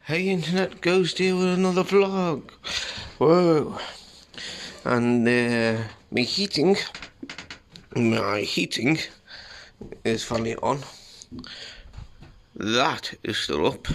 Hey internet, Ghost here with another vlog. Whoa. And my heating is finally on. That is still up.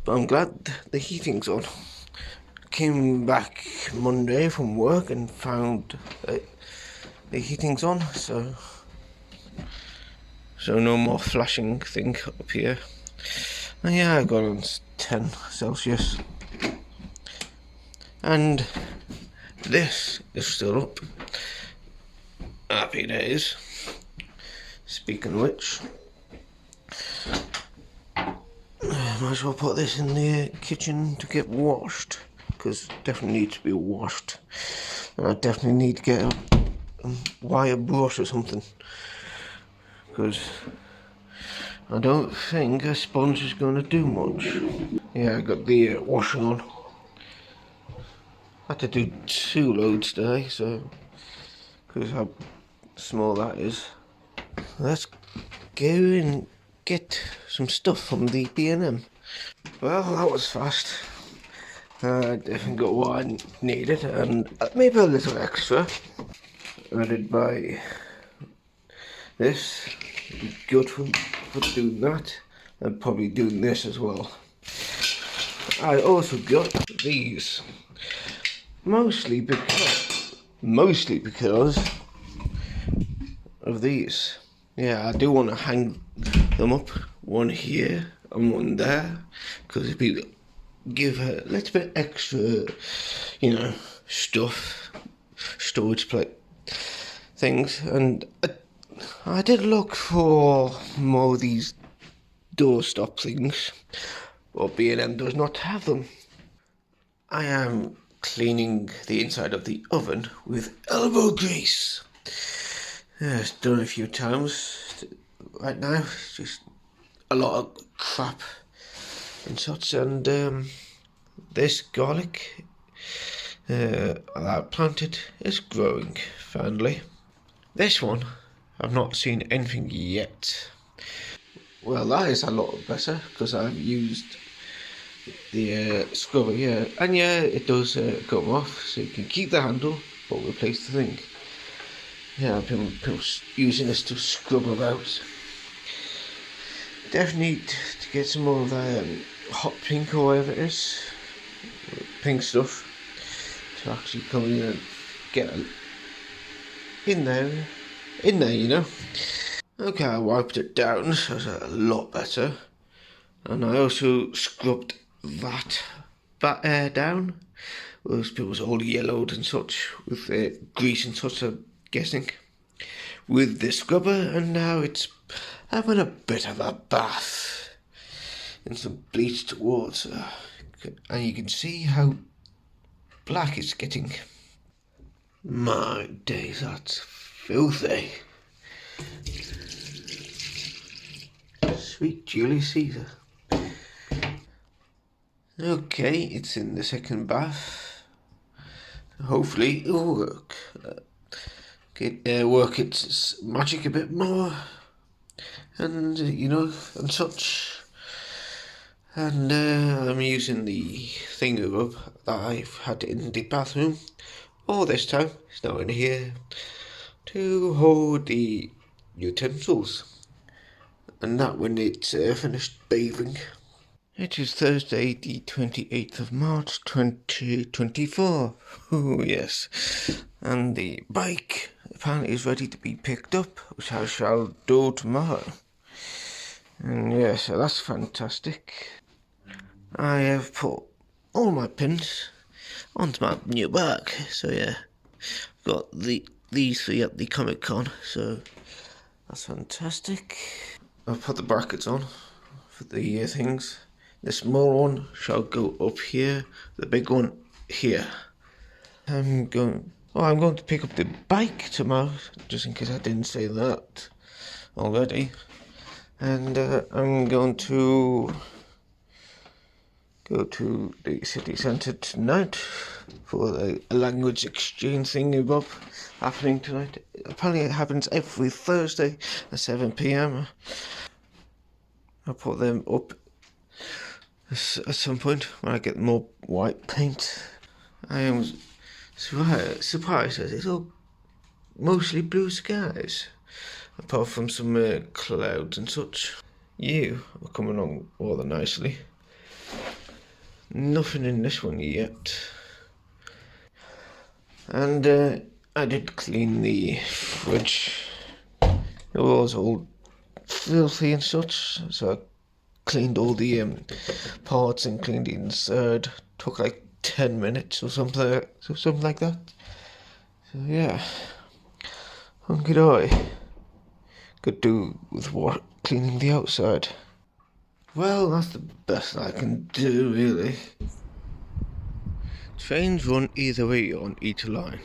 But I'm glad the heating's on. Came back Monday from work and found the heating's on, so no more flashing thing up here. And yeah, I got on 10 Celsius. And this is still up. Happy days. Speaking of which, might as well put this in the kitchen to get washed, because it definitely needs to be washed. And I definitely need to get a wire brush or something, because I don't think a sponge is going to do much. Yeah, I got the washing on. I had to do 2 loads today, so because how small that is. Let's go and get some stuff from the B&M. Well, that was fast. I definitely got what I needed, and maybe a little extra. I did buy this. Good for doing that, and probably doing this as well. I also got these, mostly because of these. Yeah, I do want to hang them up, one here and one there, because if you give a little bit extra, stuff, storage plate things. And I did look for more of these doorstop things, but B&M does not have them. I am cleaning the inside of the oven with elbow grease. Yeah, it's done a few times. Right now, it's just a lot of crap and such. And this garlic that I planted is growing finally. This one, I've not seen anything yet. Well, that is a lot better, because I've used the scrubber, yeah. And yeah, it does come off, so you can keep the handle, but replace the thing. Yeah, I've been using this to scrub about. Definitely need to get some more of that hot pink or whatever it is, pink stuff, to actually come in and get in there, Okay, I wiped it down, so it's a lot better. And I also scrubbed that air down. It was all yellowed and such, with grease and such, I'm guessing, with the scrubber, and now it's having a bit of a bath in some bleached water. And you can see how black it's getting. My days, that's filthy. Sweet Julius Caesar. Okay, it's in the second bath. Hopefully it will work. Work its magic a bit more, and and such. And I'm using the thingy rub that I've had in the bathroom all this time. It's now in here to hold the utensils, and that when it's finished bathing. It is Thursday, the 28th of March, 2024. Oh, yes. And the bike apparently is ready to be picked up, which I shall do tomorrow. And yeah, so that's fantastic. I have put all my pins onto my new bike. So yeah, I've got these 3 at the Comic Con, so that's fantastic. I've put the brackets on for the things. The small one shall go up here, the big one here. I'm going to pick up the bike tomorrow, just in case I didn't say that already. And I'm going to go to the city centre tonight for a language exchange thing happening tonight. Apparently it happens every Thursday at 7 p.m. I'll put them up at some point when I get more white paint. I am surprised that it's all mostly blue skies, apart from some clouds and such. You are coming along rather nicely. Nothing in this one yet. And I did clean the fridge. It was all filthy and such, so I cleaned all the parts and cleaned the inside. Took like 10 minutes or something like that. So yeah, hunky dory. Could do with what cleaning the outside. Well, that's the best I can do, really. Trains run either way on each line.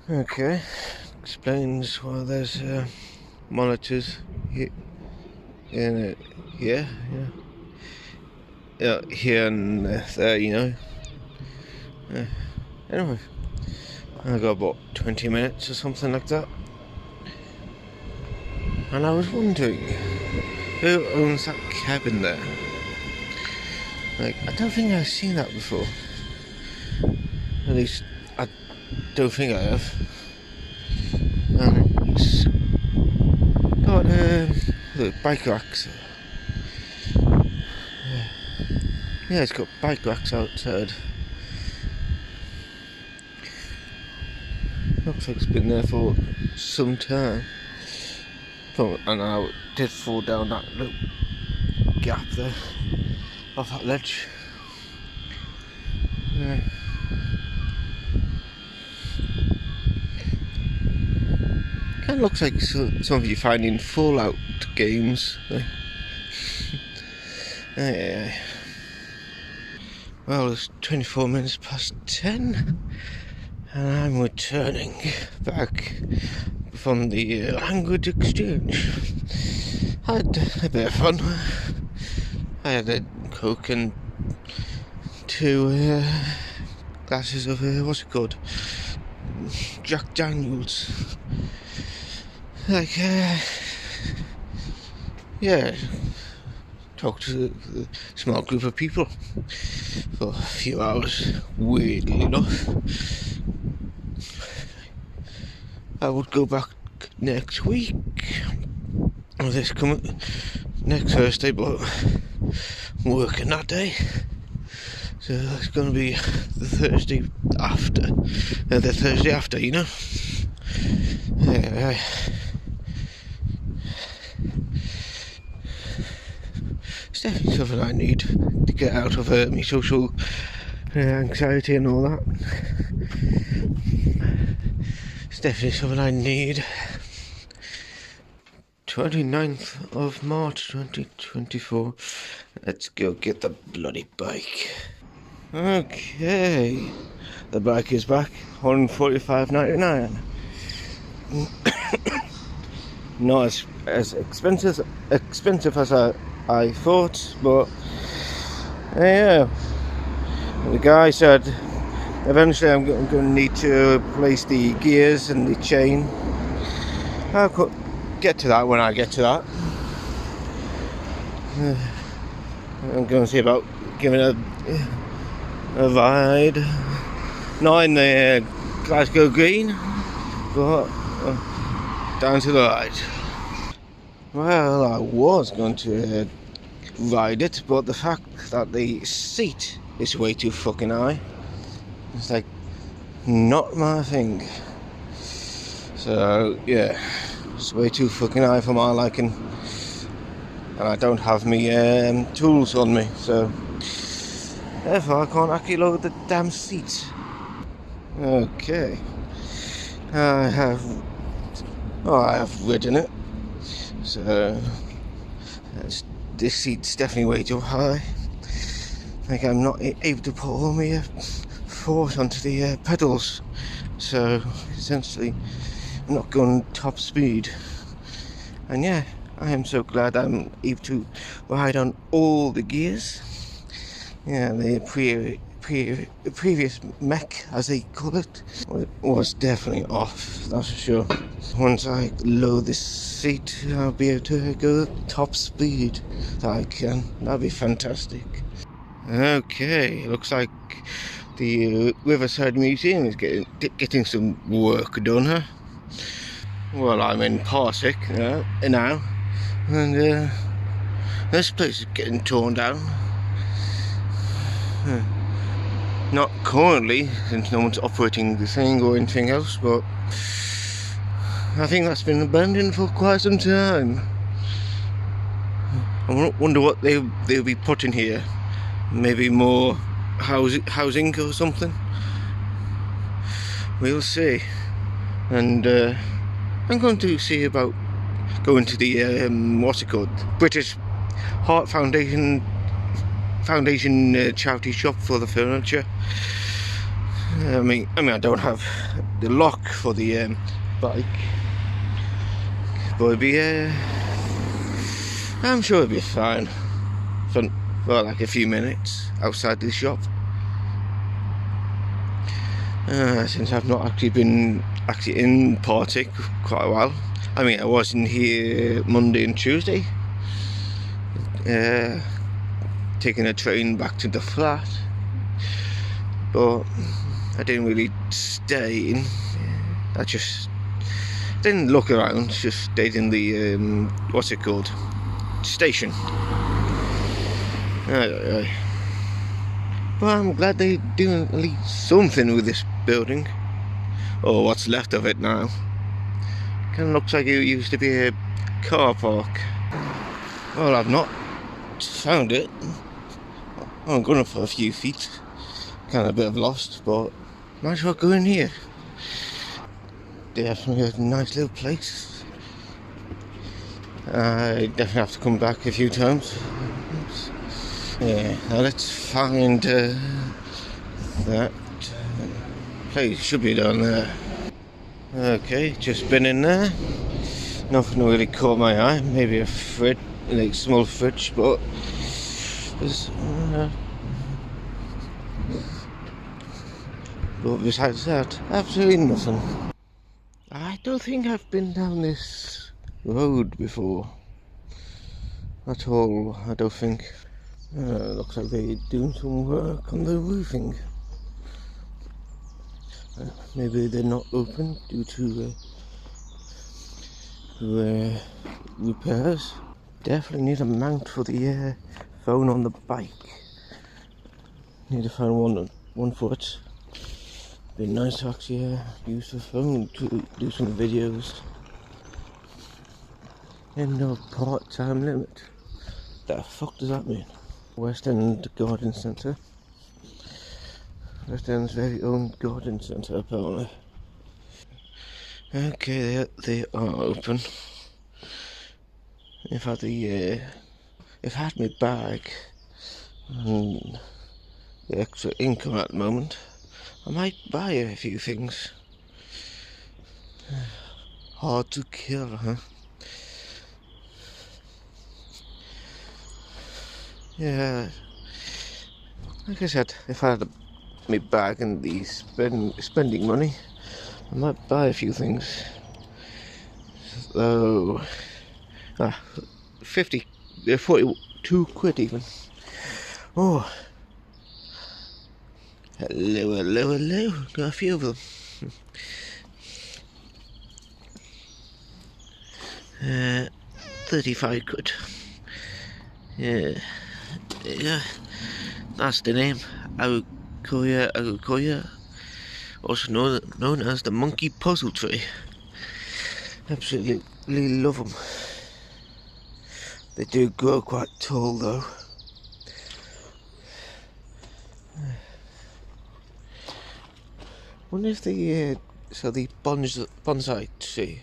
Okay, explains why there's monitors here and here and there, you know. Anyway, I got about 20 minutes or something like that. And I was wondering, who owns that cabin there? Like, I don't think I've seen that before. At least, I don't think I have. And it's got the bike racks. Yeah, it's got bike racks outside. Looks like it's been there for some time. And I did fall down that little gap there, off that ledge. Yeah. Kind of looks like something you find in Fallout games. Yeah. Well, it's 24 minutes past 10, and I'm returning back from the language exchange. I had a bit of fun. I had a Coke and 2 glasses of what's it called? Jack Daniels. Like, yeah, talked to a small group of people for a few hours, weirdly enough. I would go back next week, or next Thursday, but I'm working that day, so it's going to be the Thursday after, you know. Yeah. It's definitely something I need to get out of my social anxiety and all that. It's definitely something I need. 29th of March 2024. Let's go get the bloody bike. Okay, the bike is back. $145.99. Not as expensive as I thought, but yeah. The guy said eventually I'm going to need to replace the gears and the chain. I'll get to that when I get to that. I'm going to see about giving a ride, not in the Glasgow Green, but down to the right. Well, I was going to ride it, but the fact that the seat is way too fucking high, it's like not my thing. So yeah, it's way too fucking high for my liking, and I don't have me tools on me, so therefore I can't actually load the damn seat. Okay, I have ridden it, so this seat's definitely way too high. Like, I'm not able to put all my force onto the pedals, so essentially I'm not going top speed. And yeah, I am so glad I'm able to ride on all the gears. Yeah, the previous mech, as they call it, was definitely off, that's for sure. Once I load this seat, I'll be able to go top speed that I can. That'd be fantastic. Okay, looks like the Riverside Museum is getting some work done, huh? Well, I'm in Parsec now, and this place is getting torn down. Not currently, since no one's operating the thing or anything else, but I think that's been abandoned for quite some time. I wonder what they'll be putting here. Maybe more housing or something. We'll see. And I'm going to see about going to the what's it called? British Heart Foundation charity shop for the furniture. I mean, I don't have the lock for the bike, but it'll be I'm sure it'll be fine for like a few minutes outside the shop. Since I've not actually been in Partick quite a while. I mean, I was in here Monday and Tuesday, taking a train back to the flat, but I didn't really stay in. I just didn't look around, just stayed in the what's it called, station. But I'm glad they're doing at least something with this building, or what's left of it now. Kind of looks like it used to be a car park. Well, I've not found it. I'm going for a few feet. Kind of a bit of lost, but might as well go in here. Definitely a nice little place. I definitely have to come back a few times. Yeah, now let's find that place. Should be down there. Okay, just been in there. Nothing really caught my eye. Maybe a fridge, like small fridge, but besides that, absolutely nothing. I don't think I've been down this road before at all. I don't think. Looks like they're doing some work on the roofing. Maybe they're not open due to repairs. Definitely need a mount for the phone on the bike. Need to find one for it. Be nice to actually use the phone to do some videos. End of part-time limit. The fuck does that mean? West End Garden Centre. West End's very own garden centre, apparently. Okay, they are open. In fact, if I had my bag and the extra income at the moment, I might buy a few things. Hard to kill, huh? Yeah, like I said, if I had my bag and the spending money, I might buy a few things. So, 42 quid even. Oh, hello, got a few of them. 35 quid. Yeah, that's the name. Arukoya, also known as the monkey puzzle tree. Absolutely love them. They do grow quite tall though. Wonder if the bonsai tree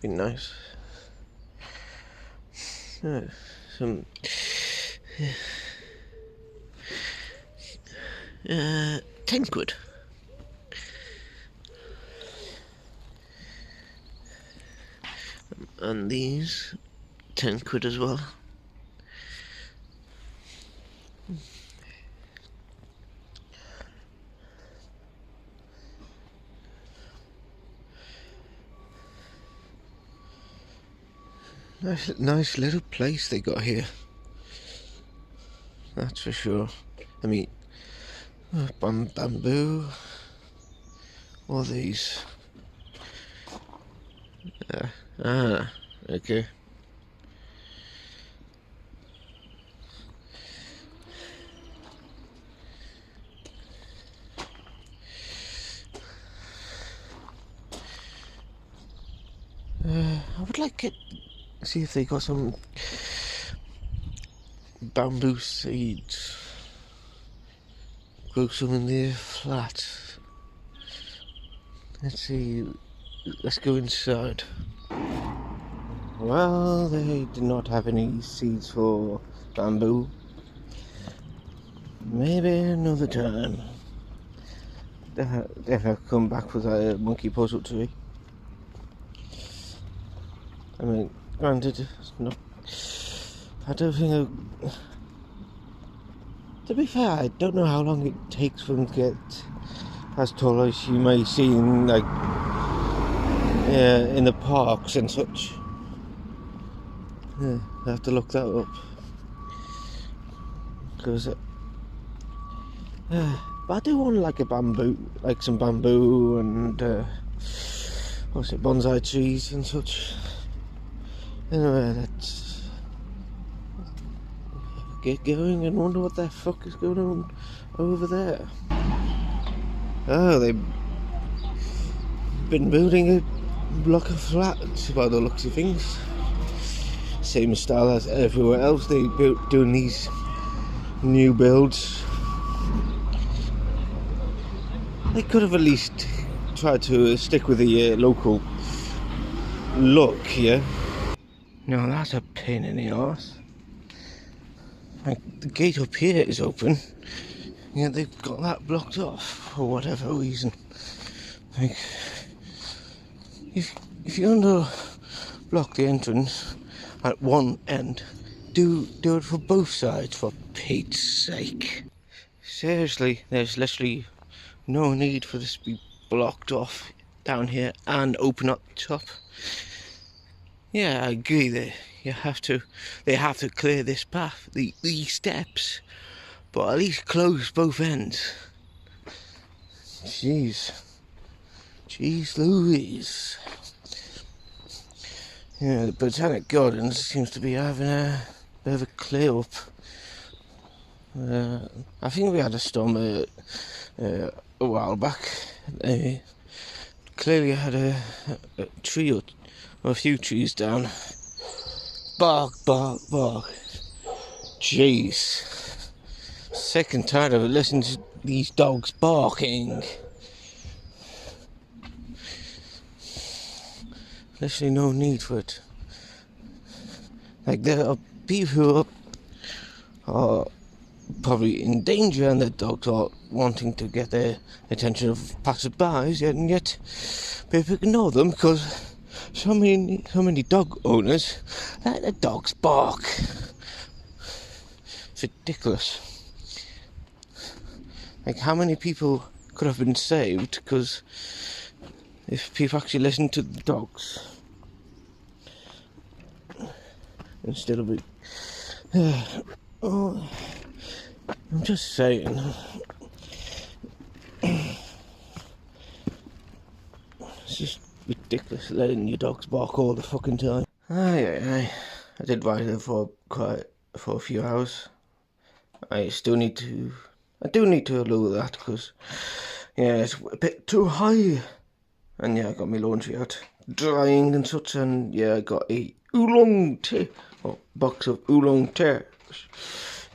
be nice. Some 10 quid. And these 10 quid as well. Nice little place they got here. That's for sure. I mean, bamboo. All these. Okay. I would like to see if they got some bamboo seeds. Grow some in the flat. Let's see. Let's go inside. Well, they did not have any seeds for bamboo. Maybe another time. They have come back with a monkey puzzle tree. I mean, granted, it's not. I don't think. To be fair, I don't know how long it takes for them to get as tall as you may see in in the parks and such. Yeah, I have to look that up. Because, but I do want like a bamboo, like some bamboo and what's it, bonsai trees and such. Anyway, let's get going and wonder what the fuck is going on over there. Oh, they've been building a block of flats by the looks of things. Same style as everywhere else. They built doing these new builds. They could have at least tried to stick with the local look, yeah. No, that's a pain in the arse. Like, the gate up here is open. Yeah, they've got that blocked off for whatever reason. Like, if you're going to block the entrance at one end, do it for both sides, for Pete's sake. Seriously, there's literally no need for this to be blocked off down here and open up the top. Yeah, I agree that they have to clear this path, these steps, but at least close both ends. Jeez Louise. Yeah, the Botanic Gardens seems to be having a bit of a clear up. I think we had a storm a while back. They clearly had a tree or a few trees down. Bark. Jeez. Sick and tired of listening to these dogs barking. Literally no need for it. Like, there are people who are probably in danger and their dogs are wanting to get the attention of passers-by, and yet people ignore them because so many dog owners let their dogs bark. It's ridiculous. Like, how many people could have been saved because if people actually listened to the dogs instead of it. Oh, I'm just saying. It's just ridiculous letting your dogs bark all the fucking time. Aye. I did ride it for a few hours. I do need to lower that because, yeah, it's a bit too high. And yeah, I got my laundry out drying and such, and yeah, I got a oolong tea, or box of oolong tea.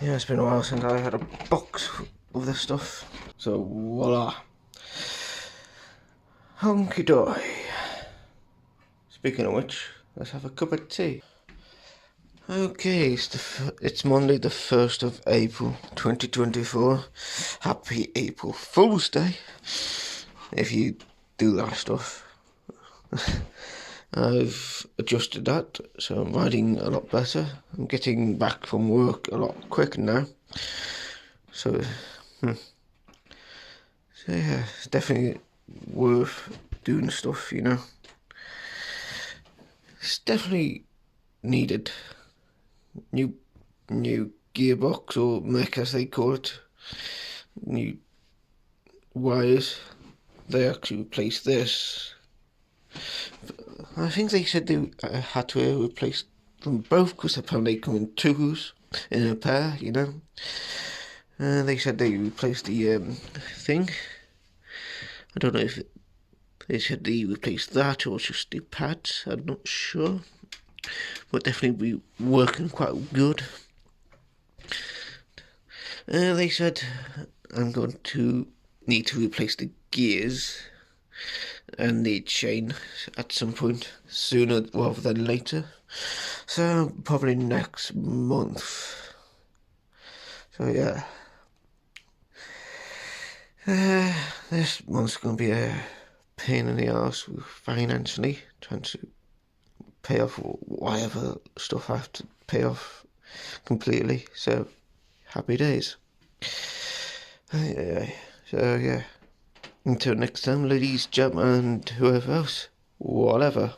Yeah, it's been a while since I had a box of this stuff. So voila, honky doy. Speaking of which, let's have a cup of tea. Okay, it's Monday the 1st of April 2024. Happy April Fool's Day, if you do that stuff. I've adjusted that, so I'm riding a lot better. I'm getting back from work a lot quicker now. So yeah, it's definitely worth doing stuff, you know. It's definitely needed new gearbox, or mech as they call it, new wires. They actually replaced this. I think they said they had to replace them both because apparently they come in twos in a pair, you know. They said they replaced the thing. I don't know if they said they replaced that or just the pads. I'm not sure, but definitely be working quite good. They said I'm going to need to replace the gears and the chain at some point, sooner rather than later. So probably next month. So yeah. This month's going to be a pain in the arse financially, trying to pay off whatever stuff I have to pay off completely. So happy days. So yeah, until next time, ladies, gentlemen, and whoever else, whatever.